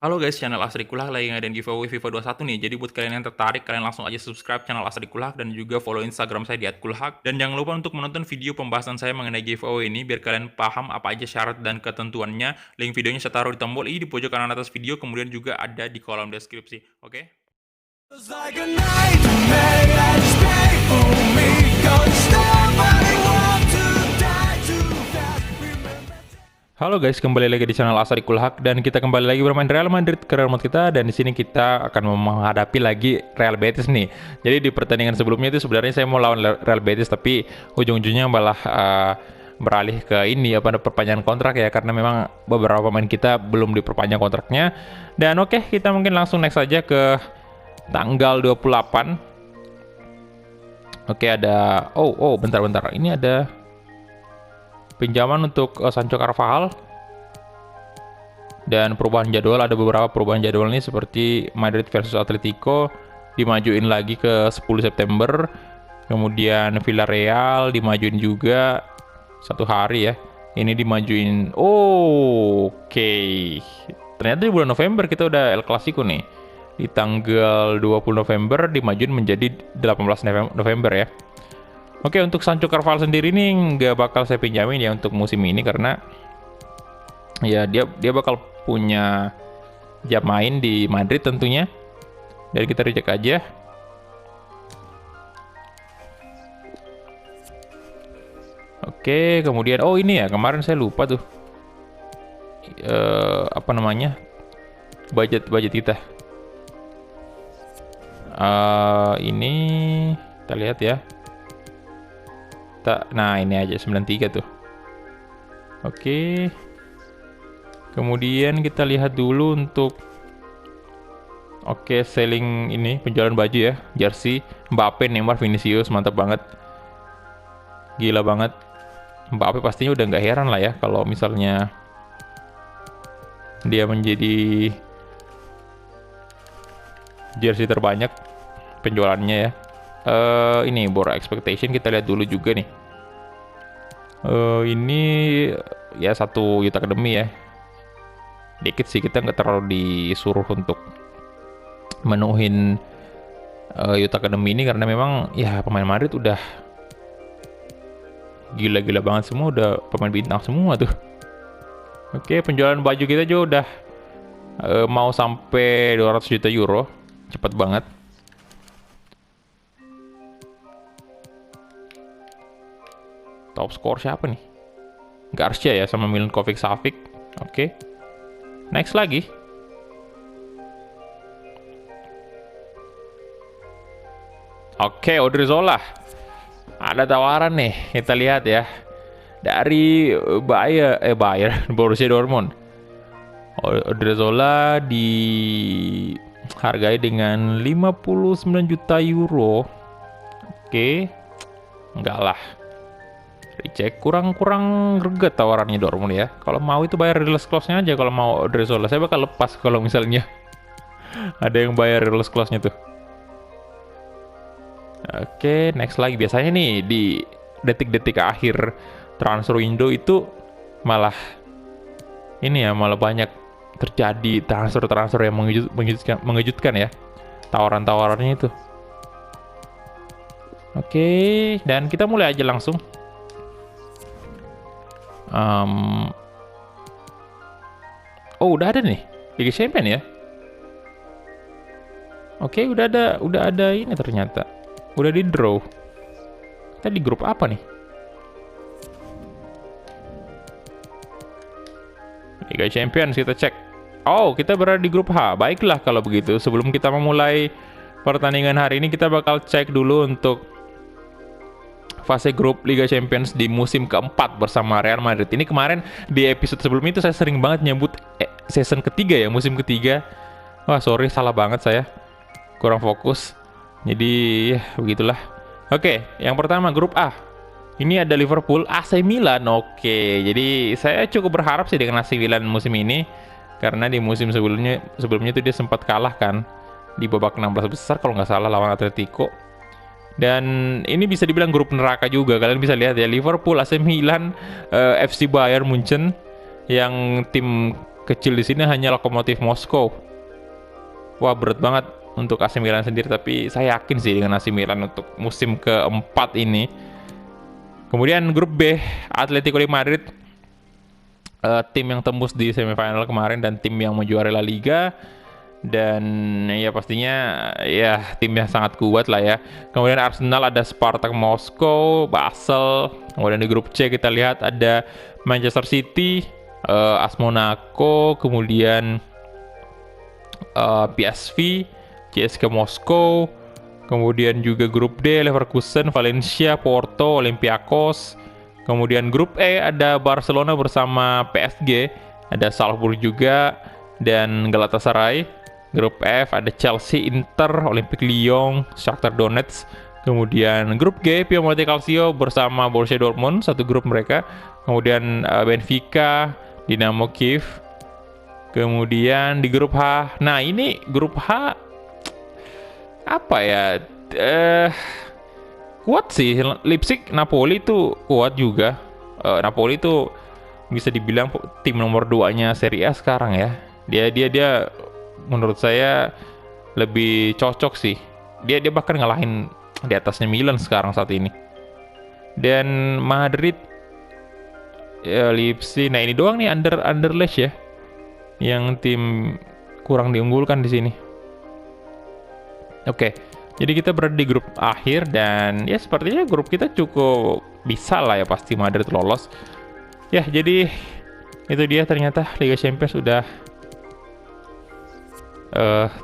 Halo guys, channel Asri Kulak lagi ngadain giveaway FIFA 21 nih. Jadi buat kalian yang tertarik, kalian langsung aja subscribe channel Asri Kulak dan juga follow Instagram saya di @kulhak. Dan jangan lupa untuk menonton video pembahasan saya mengenai giveaway ini biar kalian paham apa aja syarat dan ketentuannya. Link videonya saya taruh di tombol i di pojok kanan atas video, kemudian juga ada di kolom deskripsi. Oke? Like a nightmare that's painful me. Don't stop, I want to die too fast. Remember. Halo guys, kembali lagi di channel Asri Kulhak dan kita kembali lagi bermain Real Madrid ke Real Madrid kita, dan di sini kita akan menghadapi lagi Real Betis nih. Jadi di pertandingan sebelumnya itu sebenarnya saya mau lawan Real Betis, tapi ujung-ujungnya malah beralih ke ini perpanjangan kontrak ya, karena memang beberapa pemain kita belum diperpanjang kontraknya. Dan oke, kita mungkin langsung next aja ke tanggal 28. Oke, ada bentar. Ini ada pinjaman untuk Sancho Carvajal. Dan perubahan jadwal, ada beberapa perubahan jadwal nih, seperti Madrid versus Atletico dimajuin lagi ke 10 September. Kemudian Villarreal dimajuin juga satu hari ya. Ini dimajuin. Oke. Ternyata di bulan November kita udah El Clasico nih. Di tanggal 20 November dimajuin menjadi 18 November ya. Oke, untuk Sancho Carvajal sendiri nih nggak bakal saya pinjamin ya untuk musim ini, karena ya dia bakal punya jam main di Madrid tentunya. Dan kita reject aja. Oke, kemudian ini ya, kemarin saya lupa tuh apa namanya, budget kita. Ini kita lihat ya. Nah, ini aja 93 tuh. Oke. Kemudian kita lihat dulu untuk selling ini, penjualan baju ya, jersey Mbappe, Neymar, Vinicius, mantap banget. Gila banget. Mbappe pastinya udah nggak heran lah ya kalau misalnya dia menjadi jersey terbanyak penjualannya ya. Ini Bora Expectation kita lihat dulu juga nih. Ini ya satu Youth Academy ya. Dikit sih, kita nggak terlalu disuruh untuk menuhin Youth Academy ini, karena memang ya pemain Madrid udah gila-gila banget semua, udah pemain bintang semua tuh. Oke, penjualan baju kita juga udah mau sampai 200 juta euro, cepet banget. Top score siapa nih? Garcia ya, sama Milinkovic Savic. Oke. Next lagi. Oke, Odriozola. Ada tawaran nih, kita lihat ya. Dari Bayer Borussia Dortmund. Odriozola dihargai dengan 59 juta euro. Oke. Enggak lah. Reject, kurang greget tawarannya Dortmund ya. Kalau mau itu bayar release clause-nya aja. Kalau mau Odriozola, saya bakal lepas kalau misalnya ada yang bayar release clause-nya tuh. Oke, next lagi. Biasanya nih di detik-detik akhir transfer window itu malah banyak terjadi transfer yang mengejutkan ya. Tawaran-tawarannya itu. Oke, dan kita mulai aja langsung. Udah ada nih Liga Champion ya. Oke, udah ada ini ternyata. Udah di draw. Kita di grup apa nih? Liga Champions, kita cek. Kita berada di grup H. Baiklah kalau begitu. Sebelum kita memulai pertandingan hari ini, kita bakal cek dulu untuk fase grup Liga Champions di musim keempat bersama Real Madrid. Ini kemarin di episode sebelum itu saya sering banget nyebut season ketiga ya, musim ketiga. Wah, sorry, salah banget saya. Kurang fokus. Jadi ya begitulah. Oke, yang pertama grup A. Ini ada Liverpool, AC Milan. Oke, jadi saya cukup berharap sih dengan AC Milan musim ini, karena di musim sebelumnya itu dia sempat kalah kan di babak 16 besar kalau nggak salah lawan Atletico. Dan ini bisa dibilang grup neraka juga. Kalian bisa lihat ya, Liverpool, AC Milan, FC Bayern Munchen, yang tim kecil di sini hanya Lokomotif Moskow. Wah, berat banget untuk AC Milan sendiri, tapi saya yakin sih dengan AC Milan untuk musim keempat ini. Kemudian grup B, Atletico de Madrid, tim yang tembus di semifinal kemarin dan tim yang menjuarai La Liga, dan ya pastinya ya tim yang sangat kuat lah ya. Kemudian Arsenal, ada Spartak Moskow, Basel. Kemudian di grup C kita lihat ada Manchester City, AS Monaco, kemudian PSV, CSKA Moskow. Kemudian juga grup D, Leverkusen, Valencia, Porto, Olympiakos. Kemudian grup E ada Barcelona bersama PSG, ada Salzburg juga, dan Galatasaray. Grup F ada Chelsea, Inter, Olympique Lyon, Shakhtar Donetsk. Kemudian grup G, Piemonte Calcio bersama Borussia Dortmund, satu grup mereka. Kemudian Benfica, Dinamo Kiev. Kemudian di grup H, nah ini grup H apa ya? Kuat sih, Leipzig, Napoli itu kuat juga. Napoli itu bisa dibilang tim nomor 2-nya Serie A sekarang ya. Dia menurut saya lebih cocok sih. Dia bahkan ngalahin di atasnya Milan sekarang saat ini. Dan Madrid, ya, Leipzig. Nah ini doang nih Anderlecht ya, yang tim kurang diunggulkan di sini. Oke. Jadi kita berada di grup akhir dan ya sepertinya grup kita cukup bisa lah ya, pasti Madrid lolos. Ya jadi itu dia, ternyata Liga Champions sudah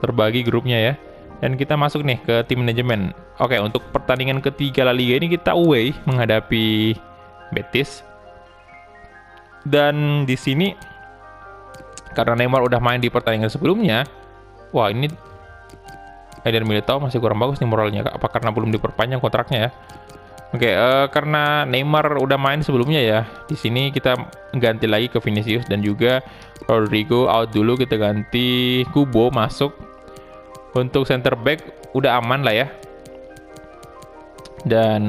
terbagi grupnya ya. Dan kita masuk nih ke tim manajemen. Oke, untuk pertandingan ketiga La Liga ini kita away menghadapi Betis. Dan di sini karena Neymar udah main di pertandingan sebelumnya, wah ini Eder Militao masih kurang bagus nih moralnya. Apa karena belum diperpanjang kontraknya ya? Oke, karena Neymar udah main sebelumnya ya. Di sini kita ganti lagi ke Vinicius dan juga Rodrigo out dulu, kita ganti Kubo masuk. Untuk center back udah aman lah ya. Dan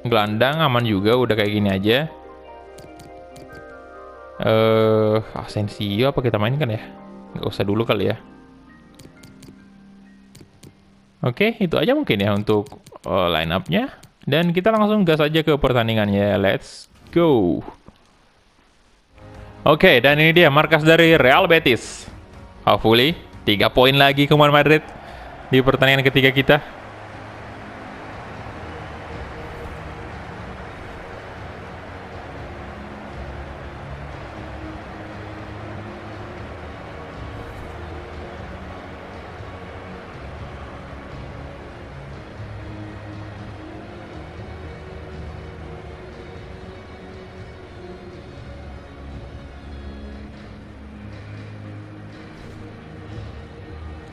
gelandang aman juga, udah kayak gini aja. Asensio apa kita mainkan ya? Nggak usah dulu kali ya. Oke, itu aja mungkin ya untuk line up-nya. Dan kita langsung gas aja ke pertandingannya. Let's go. Oke, dan ini dia markas dari Real Betis. Hopefully 3 poin lagi ke Madrid di pertandingan ketiga kita.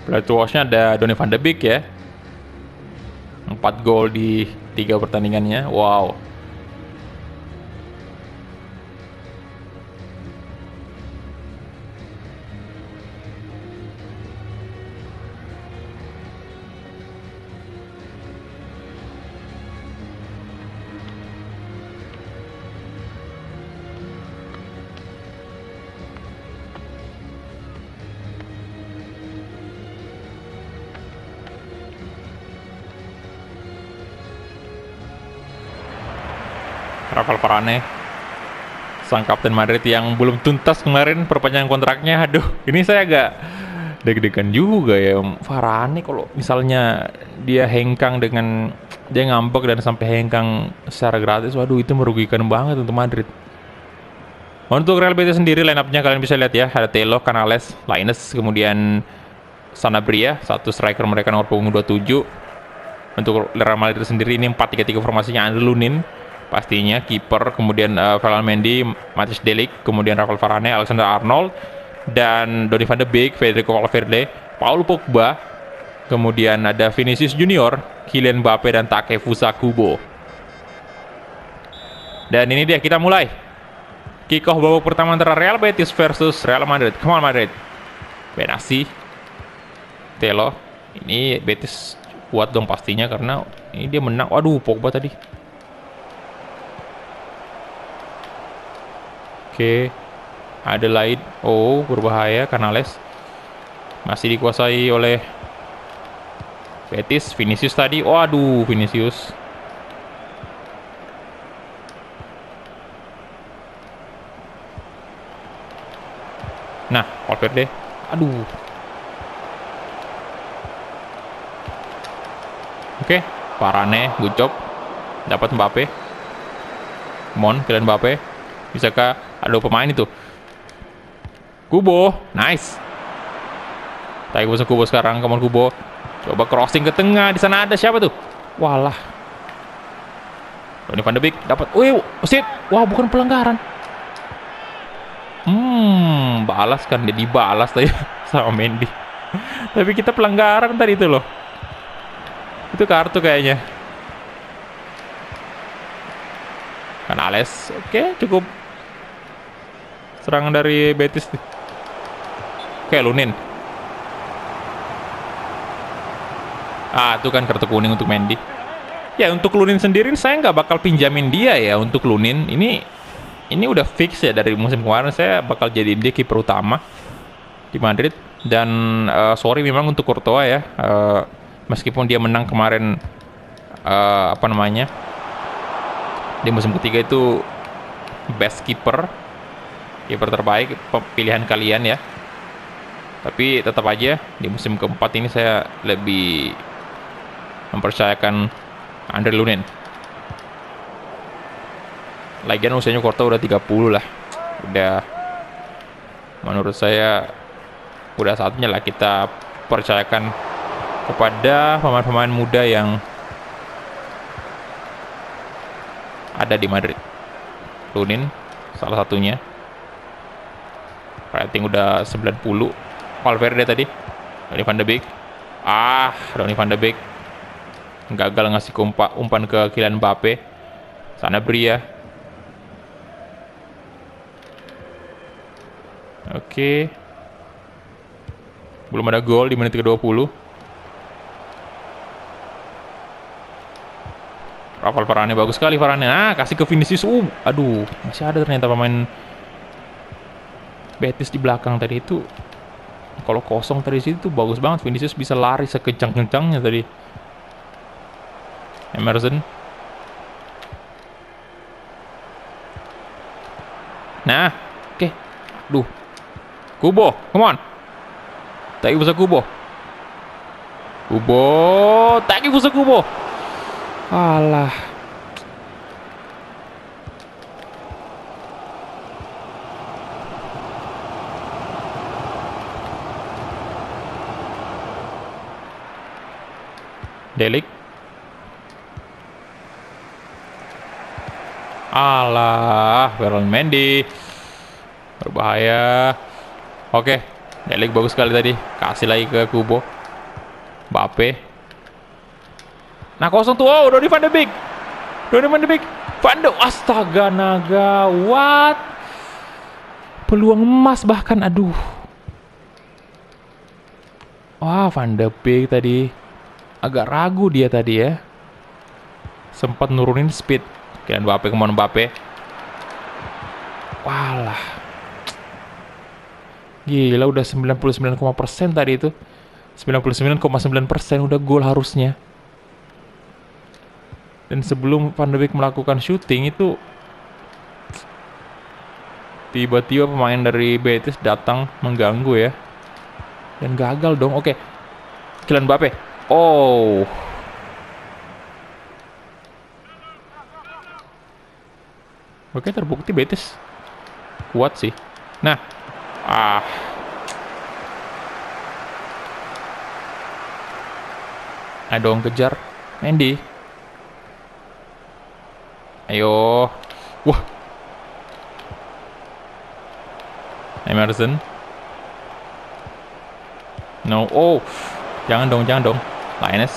Player watch-nya ada Donny van de Beek ya. 4 gol di 3 pertandingannya. Wow. Rafael Varane, sang kapten Madrid yang belum tuntas kemarin perpanjangan kontraknya. Aduh, ini saya agak deg-degan juga ya. Varane kalau misalnya dia hengkang dengan dia ngambek dan sampai hengkang secara gratis, waduh itu merugikan banget untuk Madrid. Untuk Real Betis sendiri line up-nya kalian bisa lihat ya, ada Telo, Canales, Lainez, kemudian Sanabria, satu striker mereka nomor punggung 27. Untuk Real Madrid sendiri ini 4-3-3 formasinya, ada Lunin pastinya kiper, kemudian Ferland Mendy, Matthijs de Ligt, kemudian Rafael Varane, Alexander Arnold, dan Donny van de Beek, Federico Valverde, Paul Pogba, kemudian ada Vinicius Junior, Kylian Mbappe, dan Takefusa Kubo. Dan ini dia, kita mulai kick off babak pertama antara Real Betis versus Real Madrid. Come on Madrid. Benassi, Telo, ini Betis kuat dong pastinya karena ini dia menang. Waduh, Pogba tadi. Oke. Adelaide. Oh, berbahaya. Canales masih dikuasai oleh Betis. Vinicius tadi. Waduh, Vinicius. Nah, Valverde. Aduh. Oke, Varane, good job. Dapat Mbappe. Kylian Mbappe. Bisakah ada pemain itu? Kubo, nice. Tapi bisa Kubo sekarang, Come on Kubo. Coba crossing ke tengah, di sana ada siapa tuh? Walah. Donny van de Beek dapat. Wih, shit. Wah, bukan pelanggaran. Balas kan, dia dibalas tadi sama Mendy. Tapi kita pelanggaran tadi itu loh. Itu kartu kayaknya. Canales, oke, cukup. Serangan dari Betis. Oke, Lunin. Itu kan kartu kuning untuk Mendy. Ya, untuk Lunin sendiri saya nggak bakal pinjamin dia ya. Untuk Lunin ini udah fix ya dari musim kemarin, saya bakal jadiin dia kiper utama di Madrid. Dan sorry memang untuk Courtois ya, meskipun dia menang kemarin di musim ketiga itu best kiper terbaik pilihan kalian ya, tapi tetap aja di musim keempat ini saya lebih mempercayakan Andre Lunin. Lagian usianya Courtois udah 30 lah. Udah, menurut saya udah saatnya lah kita percayakan kepada pemain-pemain muda yang ada di Madrid. Lunin salah satunya. Rating udah 90. Valverde tadi. Donny van de Beek. Donny van de Beek gagal ngasih umpan ke Kylian Mbappe. Sana Bria. Oke. Belum ada gol di menit ke-20. Rafael Varane, bagus sekali Varane. Kasih ke Vinicius. Aduh, masih ada ternyata pemain Betis di belakang tadi itu. Kalau kosong tadi situ bagus banget. Vinicius bisa lari sekencang-kencangnya tadi. Emerson. Nah, oke. Duh. Kubo, come on. Tak bisa Kubo. Tak bisa Kubo. Alah. Delik. Alah, Ferland Mendy. Berbahaya. Oke, Delik bagus sekali tadi. Kasih lagi ke Kubo. Mbappe. Nah, kosong tuh. Donny van de Beek. Astaga naga. What? Peluang emas bahkan. Aduh. Wah, Van de Beek tadi. Agak ragu dia tadi ya. Sempat nurunin speed. Kylian Mbappe, kemana Mbappe. Walah. Gila, udah 99,% tadi itu. 99,9% udah gol harusnya. Dan sebelum Van de Beek melakukan shooting itu, tiba-tiba pemain dari Betis datang mengganggu ya. Dan gagal dong. Oke. Kylian Mbappe. Oke, terbukti Betis kuat sih. Nah, ayo dong kejar Mendy. Ayo. Wah. Emerson. No. Jangan dong. Linus.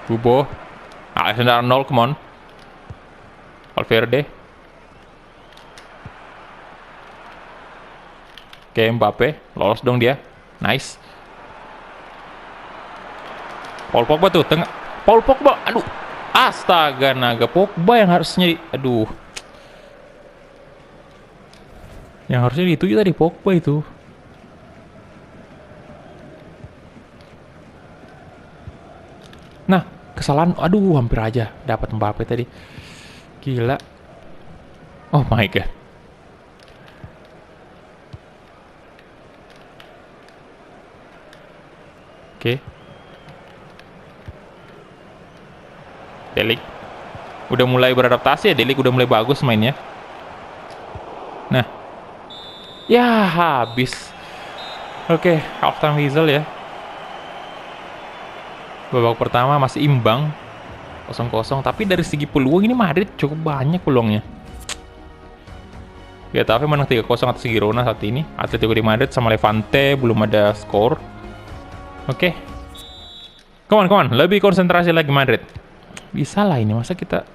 Kubo. Alexander-Arnold, come on. Valverde. Oke, Mbappe. Lolos dong dia. Nice. Paul Pogba tuh, tengah. Paul Pogba. Aduh. Astaga, naga Pogba yang harusnya aduh. Yang harusnya dituju tadi Pogba itu. Nah, kesalahan, aduh hampir aja dapat Mbappe tadi. Gila. Oh my god. Oke. Delik udah mulai beradaptasi ya, Delik udah mulai bagus mainnya. Nah. Ya, habis. Oke, half time whistle ya. Babak pertama masih imbang 0-0, tapi dari segi peluang ini Madrid cukup banyak peluangnya. Getafe menang 3-0 atas Girona saat ini. Atletico di Madrid sama Levante belum ada skor. Oke. Come on, lebih konsentrasi lagi Madrid. Bisa lah ini, masa kita.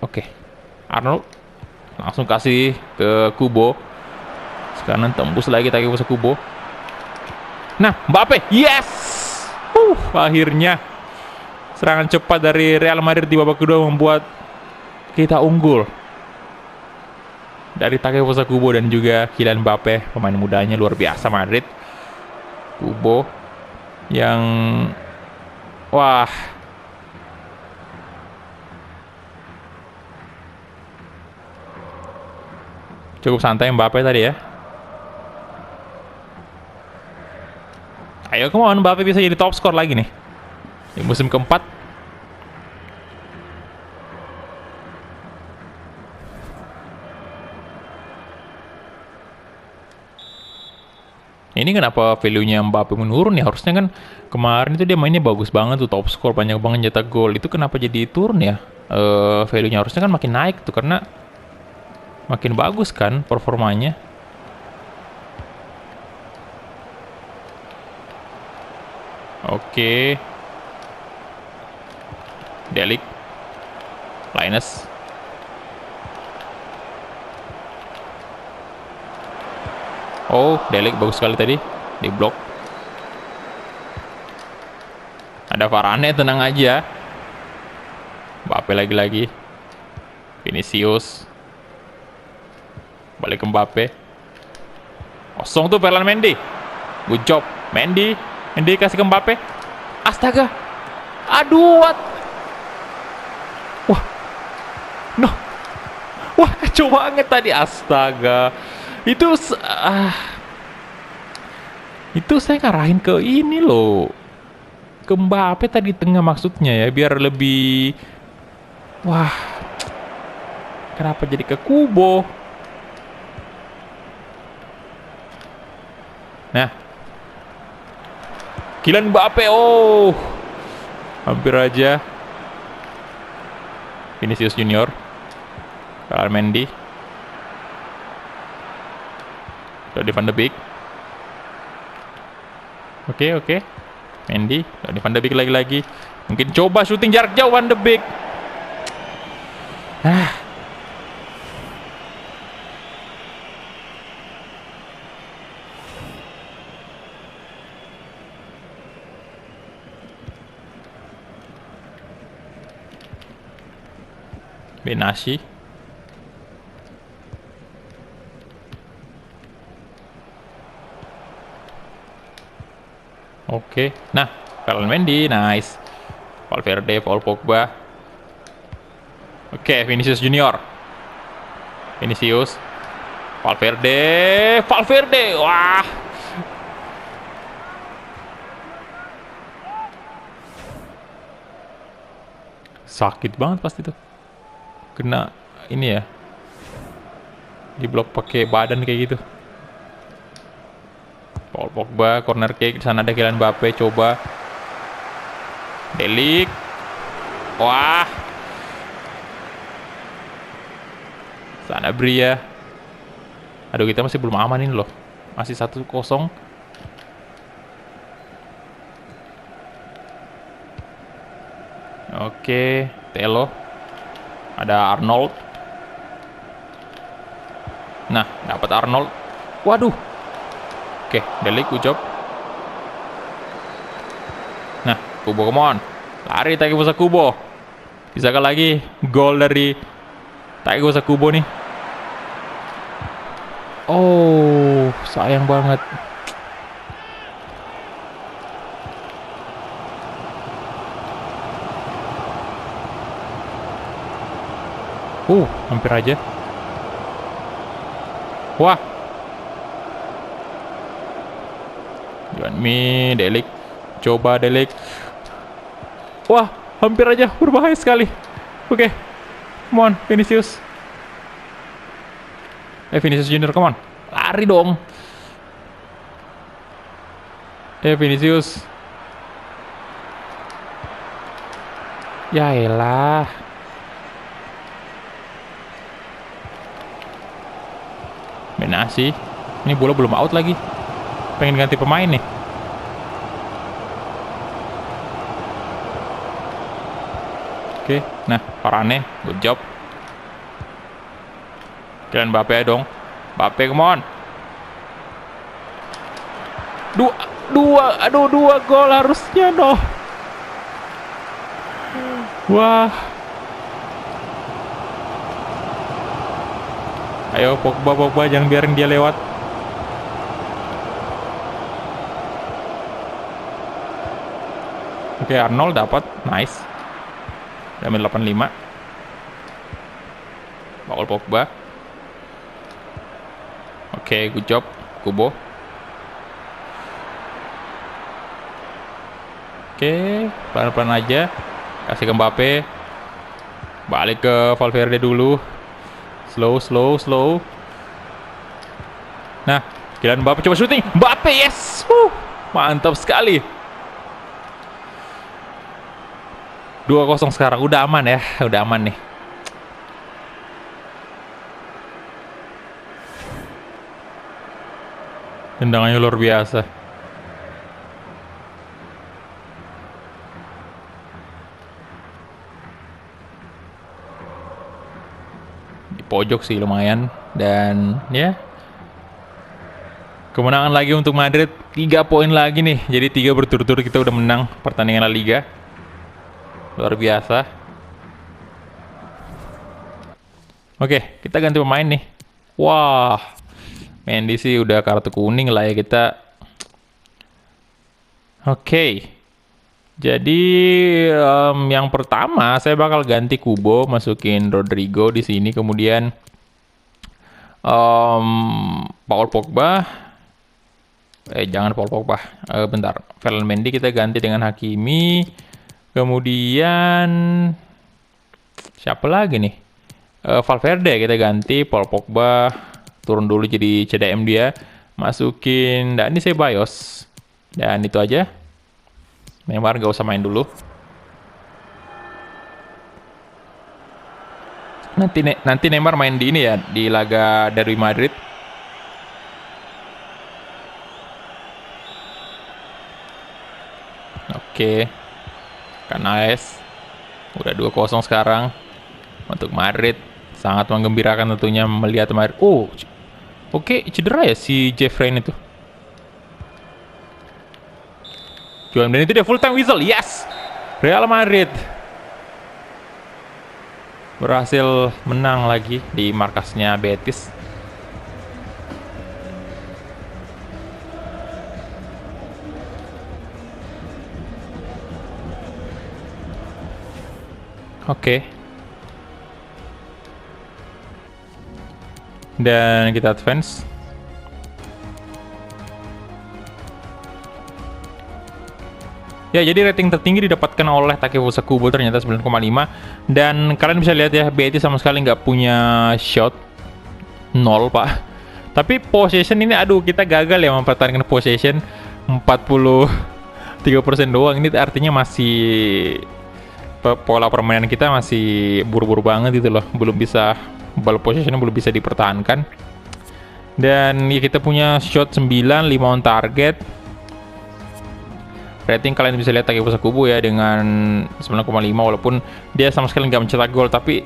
Oke. Arnold langsung kasih ke Kubo. Sekarang tembus lagi ke Kubo. Nah, Mbappe, yes! Akhirnya serangan cepat dari Real Madrid di babak kedua membuat kita unggul dari Takefusa Kubo dan juga Kylian Mbappe, pemain mudanya luar biasa Madrid. Kubo yang wah, cukup santai Mbappe tadi ya. Ayo, come on, Mbappe bisa jadi top skor lagi nih di musim keempat. Ini kenapa value-nya Mbappe menurun ya? Harusnya kan kemarin itu dia mainnya bagus banget tuh, top skor, banyak banget nyetak gol. Itu kenapa jadi turun ya? Value-nya harusnya kan makin naik tuh karena makin bagus kan performanya. Oke. Delik. Linus. Oh, Delik bagus sekali tadi. Di blok. Ada Varane, tenang aja. Mbappe lagi-lagi. Vinicius. Balik ke Mbappe. Kosong tuh Ferland Mendy. Good job. Mendy kasih ke Mbappe. Astaga. Aduh, what? Wah. No. Wah, kacau banget tadi. Astaga. Itu saya ngarahin ke ini loh. Ke Mbappe tadi tengah maksudnya ya, biar lebih. Wah. Kenapa jadi ke Kubo? Nah. Kylian Mbappe, oh. Hampir aja. Vinicius Junior. Ferland Mendy. Donny van de Beek. Oke. Mendy, Donny van de Beek lagi-lagi. Mungkin coba syuting jarak jauh Van de Beek. Benassi. Oke. Nah, Ferland Mendy, nice. Valverde, Paul Pogba. Oke, Vinicius Junior. Vinicius. Valverde. Wah. Sakit banget pasti tuh. Kena ini ya, di blok pakai badan kayak gitu. Paul Pogba, corner kick, di sana ada Kylian Mbappe, coba. Delik. Wah. Sana Bria. Aduh, kita masih belum aman ini loh. Masih 1-0. Oke, Telo. Ada Arnold. Nah, dapat Arnold. Waduh. Oke, Delik, good job. Nah, Kubo, come on. Lari Takefusa Kubo. Bisakah lagi gol dari Takefusa Kubo nih? Oh, sayang banget. Hampir aja. Wah. Mi Delik. Coba Delik. Wah, hampir aja, berbahaya sekali. Oke. Come on, Vinicius. Vinicius Junior, come on. Lari dong. Vinicius. Ya elah. Benasi. Ini bola belum out lagi. Pengen ganti pemain nih. Oke, nah Varane, good job. Kylian Mbappe dong. Mbappe, come on. Dua gol harusnya noh. Wah. Ayo Pogba, jangan biarin dia lewat. Oke, Arnold dapat, nice. Damai 85. Paul Pogba. Oke, good job Kubo. Oke, pelan-pelan aja. Kasih ke Mbappe. Balik ke Valverde dulu. Slow. Nah, Kylian Mbappe coba shooting. Mbappe, yes! Mantap sekali. 2-0 sekarang. Udah aman ya. Udah aman nih. Tendangannya luar biasa. Di pojok sih lumayan. Dan ya, kemenangan lagi untuk Madrid. 3 poin lagi nih. Jadi 3 berturut-turut kita udah menang pertandingan La Liga. Luar biasa. Oke, kita ganti pemain nih. Wah, Mendy sih udah kartu kuning lah ya kita. Oke. Jadi yang pertama saya bakal ganti Kubo, masukin Rodrigo di sini, kemudian Paul Pogba. Jangan Paul Pogba. Bentar. Ferland Mendy kita ganti dengan Hakimi. Kemudian siapa lagi nih? Valverde kita ganti, Paul Pogba turun dulu jadi CDM dia, masukin Dani Ceballos, dan itu aja. Neymar gak usah main dulu. Nanti Neymar main di ini ya, di laga derby Madrid. Oke. Canales udah 2-0 sekarang untuk Madrid. Sangat menggembirakan tentunya melihat Madrid. Oke, cedera ya si Jeffrey itu. Dan itu dia full time whistle. Yes, Real Madrid berhasil menang lagi di markasnya Betis. Oke. Dan kita advance. Ya, jadi rating tertinggi didapatkan oleh Takefusa Kubo ternyata 9,5. Dan kalian bisa lihat ya, Betis sama sekali nggak punya shot. 0, Pak. Tapi possession ini, aduh, kita gagal ya mempertahankan possession. 43% doang. Ini artinya masih pola permainan kita masih buru-buru banget gitu loh, belum bisa, ball possession belum bisa dipertahankan. Dan ya kita punya shot 9, 5 on target. Rating kalian bisa lihat Takefusa Kubo ya dengan 9,5, walaupun dia sama sekali nggak mencetak gol, tapi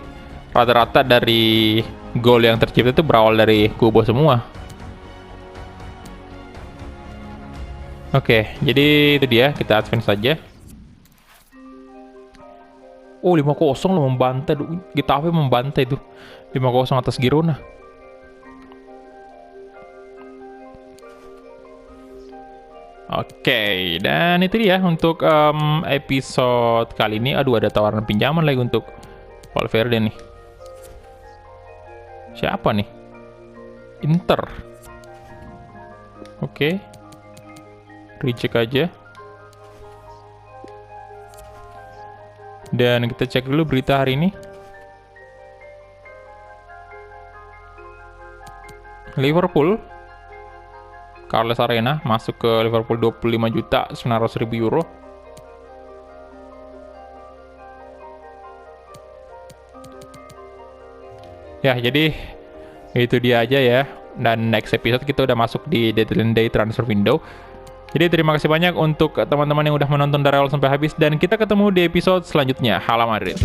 rata-rata dari gol yang tercipta itu berawal dari Kubo semua. Oke, jadi itu dia, kita advance saja. Oh, 5-0 loh membantai. Getafe membantai tuh. 5-0 atas Girona. Oke, dan itu dia untuk episode kali ini. Aduh, ada tawaran pinjaman lagi untuk Valverde nih. Siapa nih? Inter. Oke. Reject aja. Dan kita cek dulu berita hari ini. Liverpool, Carles Arena masuk ke Liverpool 25.900.000 euro. Ya, jadi itu dia aja ya. Dan next episode kita udah masuk di deadline day transfer window. Jadi terima kasih banyak untuk teman-teman yang udah menonton dari awal sampai habis. Dan kita ketemu di episode selanjutnya. Hala Madrid.